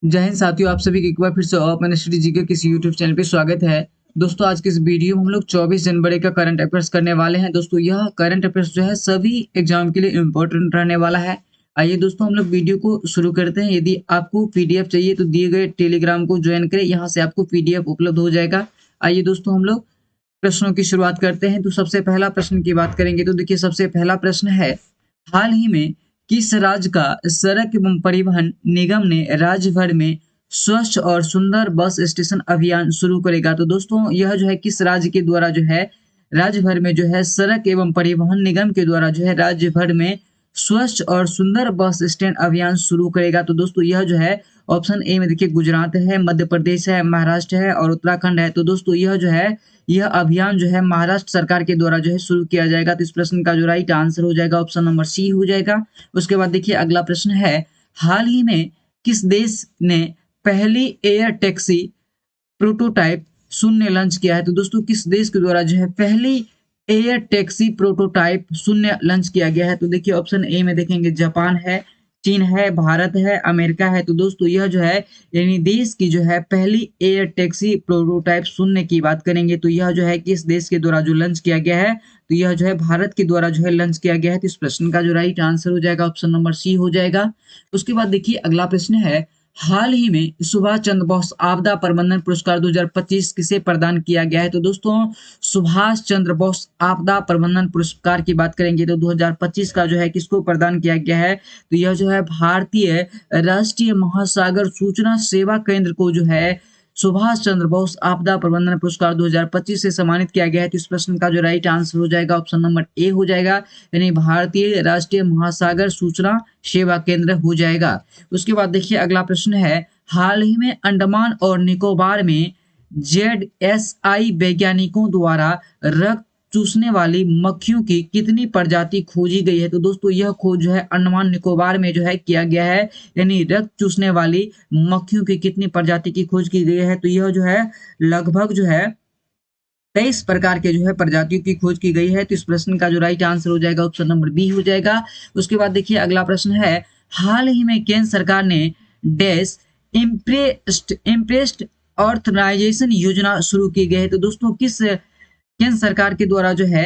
जय हिंद साथियों, आप सभी का एक बार फिर से ओपन स्टडी जीके किसी यूट्यूब चैनल पे स्वागत है। दोस्तों, आज के इस वीडियो में हम लोग 24 जनवरी का करंट अफेयर्स करने वाले हैं। दोस्तों, यह करंट अफेयर्स जो है सभी एग्जाम के लिए इम्पोर्टेंट रहने वाला है। आइए दोस्तों, हम लोग वीडियो को शुरू करते हैं। यदि आपको पीडीएफ चाहिए तो दिए गए टेलीग्राम को ज्वाइन करें, यहाँ से आपको पीडीएफ उपलब्ध हो जाएगा। आइए दोस्तों, हम लोग प्रश्नों की शुरुआत करते हैं। तो सबसे पहला प्रश्न की बात करेंगे तो देखिए, सबसे पहला प्रश्न है, हाल ही में किस राज्य का सड़क एवं परिवहन निगम ने राज्य भर में स्वच्छ और सुंदर बस स्टेशन अभियान शुरू करेगा? तो दोस्तों, यह जो है किस राज्य के द्वारा जो है राज्य भर में जो है सड़क एवं परिवहन निगम के द्वारा जो है राज्य भर में स्वच्छ और सुंदर बस स्टैंड अभियान शुरू करेगा? तो दोस्तों, यह जो है ऑप्शन ए में देखिए गुजरात है, मध्य प्रदेश है, महाराष्ट्र है और उत्तराखंड है। तो दोस्तों, यह जो है यह अभियान जो है महाराष्ट्र सरकार के द्वारा जो है शुरू किया जाएगा। तो इस प्रश्न का जो राइट आंसर हो जाएगा ऑप्शन नंबर सी हो जाएगा। उसके बाद देखिए अगला प्रश्न है, हाल ही में किस देश ने पहली एयर टैक्सी प्रोटोटाइप शून्य लॉन्च किया है? तो दोस्तों, किस देश के द्वारा जो है पहली एयर टैक्सी प्रोटोटाइप शून्य लॉन्च किया गया है? तो देखिए ऑप्शन ए में देखेंगे जापान है, चीन है, भारत है, अमेरिका है। तो दोस्तों, यह जो है यानी देश की जो है पहली एयर टैक्सी प्रोटोटाइप शून्य की बात करेंगे तो यह जो है किस देश के द्वारा जो लॉन्च किया गया है? तो यह जो है भारत के द्वारा जो है लॉन्च किया गया है। तो इस प्रश्न का जो राइट आंसर हो जाएगा ऑप्शन नंबर सी हो जाएगा। उसके बाद देखिए अगला प्रश्न है, हाल ही में सुभाष चंद्र बोस आपदा प्रबंधन पुरस्कार 2025 किसे प्रदान किया गया है? तो दोस्तों, सुभाष चंद्र बोस आपदा प्रबंधन पुरस्कार की बात करेंगे तो 2025 का जो है किसको प्रदान किया गया है? तो यह जो है भारतीय राष्ट्रीय महासागर सूचना सेवा केंद्र को जो है सुभाष चंद्र बोस आपदा प्रबंधन पुरस्कार 2025 से सम्मानित किया गया है। तो इस प्रश्न का जो राइट आंसर हो जाएगा ऑप्शन नंबर ए हो जाएगा, यानी भारतीय राष्ट्रीय महासागर सूचना सेवा केंद्र हो जाएगा। उसके बाद देखिए अगला प्रश्न है, हाल ही में अंडमान और निकोबार में जेडएसआई वैज्ञानिकों द्वारा रक्त चूसने वाली मक्खियों की कितनी प्रजाति खोजी गई है? तो दोस्तों, यह खोज जो है अंडमान निकोबार में जो है किया गया है, यानी रक्त चूसने वाली मक्खियों की कितनी प्रजाति की खोज की गई है? तो यह जो है लगभग जो है 23 प्रकार के जो है प्रजातियों की खोज की गई है। तो इस प्रश्न का जो राइट आंसर हो जाएगा ऑप्शन नंबर बी हो जाएगा। उसके बाद देखिए अगला प्रश्न है, हाल ही में केंद्र सरकार ने डैश इम्प्रेस्ड ऑर्थराइजेशन योजना शुरू की गई है? तो दोस्तों, किस केंद्र सरकार के द्वारा जो है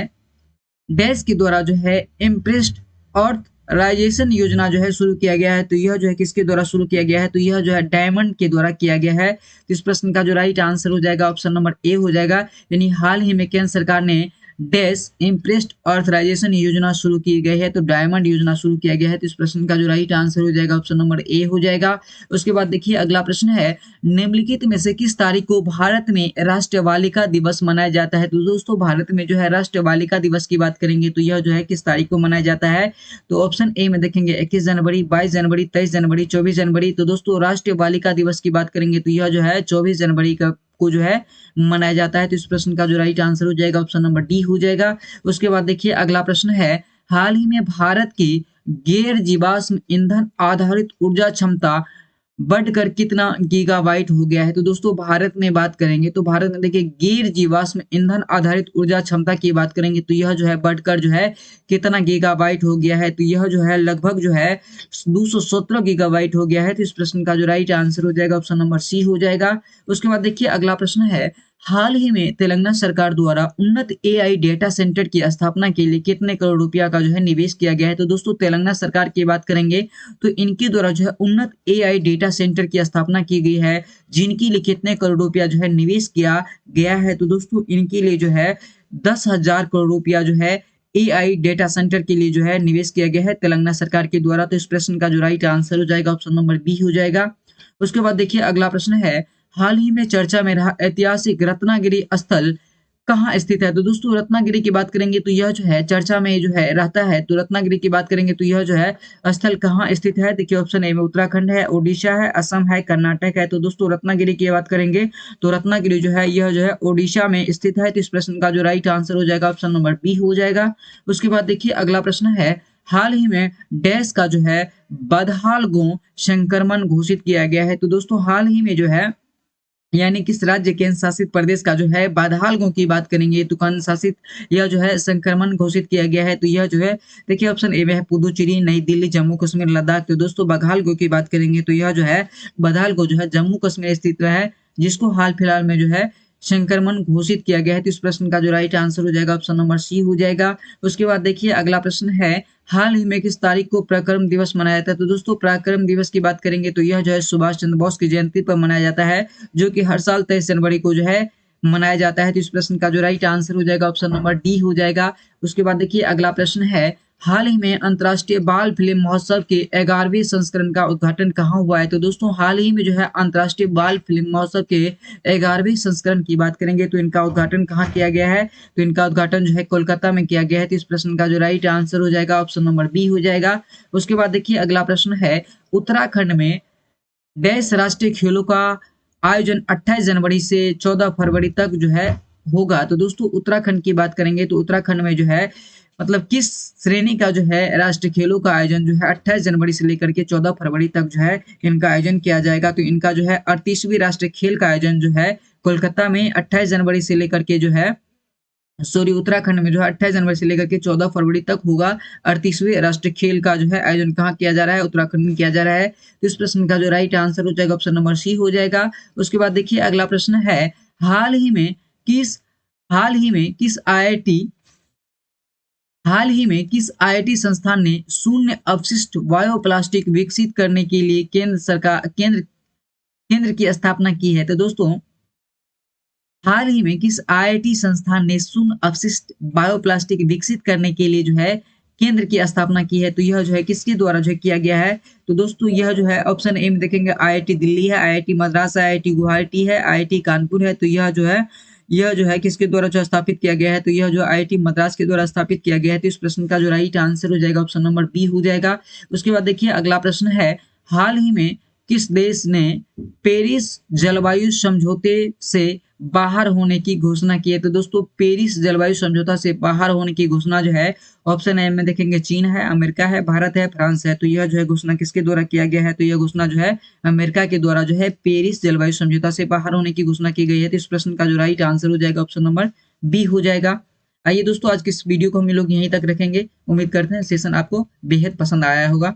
डैश के द्वारा जो है इम्प्रेस्ड ऑर्थराइजेशन योजना जो है शुरू किया गया है? तो यह जो है किसके द्वारा शुरू किया गया है? तो यह जो है डायमंड के द्वारा किया गया है। तो इस प्रश्न का जो राइट आंसर हो जाएगा ऑप्शन नंबर ए हो जाएगा, यानी हाल ही में केंद्र सरकार ने डैश इम्प्रेस्ड ऑर्थराइजेशन योजना शुरू की गई है, तो डायमंड योजना शुरू किया गया है। तो इस प्रश्न का जो राइट आंसर हो जाएगा ऑप्शन नंबर ए हो जाएगा। उसके बाद देखिए अगला प्रश्न है, निम्नलिखित में से किस तारीख को भारत में राष्ट्रीय बालिका दिवस मनाया जाता है? तो दोस्तों, भारत में जो है राष्ट्रीय बालिका दिवस की बात करेंगे तो यह जो है किस तारीख को मनाया जाता है? तो ऑप्शन ए में देखेंगे 21 जनवरी, 22 जनवरी, 23 जनवरी, 24 जनवरी। तो दोस्तों, राष्ट्रीय बालिका दिवस की बात करेंगे तो यह जो है 24 जनवरी का को जो है मनाया जाता है। तो इस प्रश्न का जो राइट आंसर हो जाएगा ऑप्शन नंबर डी हो जाएगा। उसके बाद देखिए अगला प्रश्न है, हाल ही में भारत की गैर जीवाश्म ईंधन आधारित ऊर्जा क्षमता बढ़कर कितना गीगावाट हो गया है? तो दोस्तों, भारत में बात करेंगे तो भारत में देखिए गैर जीवाश्म ईंधन आधारित ऊर्जा क्षमता की बात करेंगे तो यह जो है बढ़कर जो है कितना गीगावाट हो गया है? तो यह जो है लगभग जो है 217 गीगावाट हो गया है। तो इस प्रश्न का जो राइट आंसर हो जाएगा ऑप्शन नंबर सी हो जाएगा। उसके बाद देखिए अगला प्रश्न है, हाल ही में तेलंगाना सरकार द्वारा उन्नत एआई डेटा सेंटर की स्थापना के लिए कितने करोड़ रुपया का जो है निवेश किया गया है? तो दोस्तों, तेलंगाना सरकार की बात करेंगे तो इनके द्वारा जो है उन्नत एआई डेटा सेंटर की स्थापना की गई है, जिनके लिए कितने करोड़ रुपया जो है निवेश किया गया है? तो दोस्तों, इनके लिए जो है 10,000 करोड़ रुपया जो है एआई डेटा सेंटर के लिए जो है निवेश किया गया है तेलंगाना सरकार के द्वारा। तो इस प्रश्न का जो राइट आंसर हो जाएगा ऑप्शन नंबर बी हो जाएगा। उसके बाद देखिए अगला प्रश्न है, हाल ही में चर्चा में रहा ऐतिहासिक रत्नागिरी स्थल कहाँ स्थित है? तो दोस्तों, रत्नागिरी की बात करेंगे तो यह जो है चर्चा में जो है रहता है, तो रत्नागिरी की बात करेंगे तो यह जो है स्थल कहाँ स्थित है? देखिए ऑप्शन ए में उत्तराखंड है, ओडिशा है, असम है, कर्नाटक है। तो दोस्तों, रत्नागिरी की बात करेंगे तो रत्नागिरी जो है यह जो है ओडिशा में स्थित है। तो इस प्रश्न का जो राइट आंसर हो जाएगा ऑप्शन नंबर बी हो जाएगा। उसके बाद देखिए अगला प्रश्न है, हाल ही में डैश का जो है बदहाल गो संक्रमण घोषित किया गया है? तो दोस्तों, हाल ही में जो है यानी किस राज्य केंद्र शासित प्रदेश का जो है बदहालगों की बात करेंगे तो केंद्र शासित यह जो है संक्रमण घोषित किया गया है। तो यह जो है देखिए ऑप्शन ए में है पुदुचेरी, नई दिल्ली, जम्मू कश्मीर, लद्दाख। तो दोस्तों बदहालगों की बात करेंगे तो यह जो है बदहालगों जो है जम्मू कश्मीर स्थित है, जिसको हाल फिलहाल में जो है संक्रमण घोषित किया गया है। तो इस प्रश्न का जो राइट आंसर हो जाएगा ऑप्शन नंबर सी हो जाएगा। उसके बाद देखिए अगला प्रश्न है, हाल ही में किस तारीख को पराक्रम दिवस मनाया जाता है? तो दोस्तों पराक्रम दिवस की बात करेंगे तो यह जो है सुभाष चंद्र बोस की जयंती पर मनाया जाता है, जो कि हर साल 23 जनवरी को जो है मनाया जाता है। तो इस प्रश्न का जो राइट आंसर हो जाएगा ऑप्शन नंबर डी हो जाएगा। उसके बाद देखिए अगला प्रश्न है, हाल ही में अंतर्राष्ट्रीय बाल फिल्म महोत्सव के 11वें संस्करण का उद्घाटन कहाँ हुआ है? तो दोस्तों हाल ही में जो है अंतर्राष्ट्रीय बाल फिल्म महोत्सव के 11वें संस्करण की बात करेंगे तो इनका उद्घाटन कहाँ किया गया है? तो इनका उद्घाटन जो है कोलकाता में किया गया है। तो इस प्रश्न का जो राइट आंसर हो जाएगा ऑप्शन नंबर बी हो जाएगा। उसके बाद देखिए अगला प्रश्न है, उत्तराखंड में डैश राष्ट्रीय खेलों का आयोजन 28 जनवरी से 14 फरवरी तक जो है होगा। तो दोस्तों उत्तराखंड की बात करेंगे तो उत्तराखंड में जो है मतलब किस श्रेणी का जो है राष्ट्रीय खेलों का आयोजन जो है 28 जनवरी से लेकर के 14 फरवरी तक जो है इनका आयोजन किया जाएगा। तो इनका जो है 38वीं राष्ट्रीय खेल का आयोजन जो है कोलकाता में 28 जनवरी से लेकर के जो है उत्तराखंड में जो है 28 जनवरी से लेकर के 14 फरवरी तक होगा। 38वें राष्ट्रीय खेल का जो है आयोजन कहाँ किया जा रहा है? उत्तराखंड में किया जा रहा है। तो इस प्रश्न का जो राइट आंसर हो जाएगा ऑप्शन नंबर सी हो जाएगा। उसके बाद देखिए अगला प्रश्न है, हाल ही में किस आईआईटी संस्थान ने शून्य अपशिष्ट बायोप्लास्टिक विकसित करने के लिए केंद्र की स्थापना की है? तो दोस्तों हाल ही में किस आईआईटी संस्थान ने शून्य अपशिष्ट बायोप्लास्टिक विकसित करने के लिए जो है केंद्र की स्थापना की है? तो यह जो है किसके द्वारा जो है किया गया है? तो दोस्तों यह जो है ऑप्शन ए में देखेंगे आईआईटी दिल्ली है, आईआईटी मद्रास है, आईआईटी गुवाहाटी है, आईआईटी कानपुर है। तो यह जो है किसके द्वारा जो स्थापित किया गया है? तो यह जो आईआईटी मद्रास के द्वारा स्थापित किया गया है। तो इस प्रश्न का जो राइट आंसर हो जाएगा ऑप्शन नंबर बी हो जाएगा। उसके बाद देखिए अगला प्रश्न है, हाल ही में किस देश ने पेरिस जलवायु समझौते से बाहर होने की घोषणा की है? तो दोस्तों पेरिस जलवायु समझौता से बाहर होने की घोषणा जो है ऑप्शन ए में देखेंगे चीन है, अमेरिका है, भारत है, फ्रांस है। तो यह जो है घोषणा किसके द्वारा किया गया है? तो यह घोषणा जो है अमेरिका के द्वारा जो है पेरिस जलवायु समझौता से बाहर होने की घोषणा की गई है। तो इस प्रश्न का जो राइट आंसर हो जाएगा ऑप्शन नंबर बी हो जाएगा। आइए दोस्तों आज की इस वीडियो को हम लोग यहीं तक रखेंगे। उम्मीद करते हैं सेशन आपको बेहद पसंद आया होगा।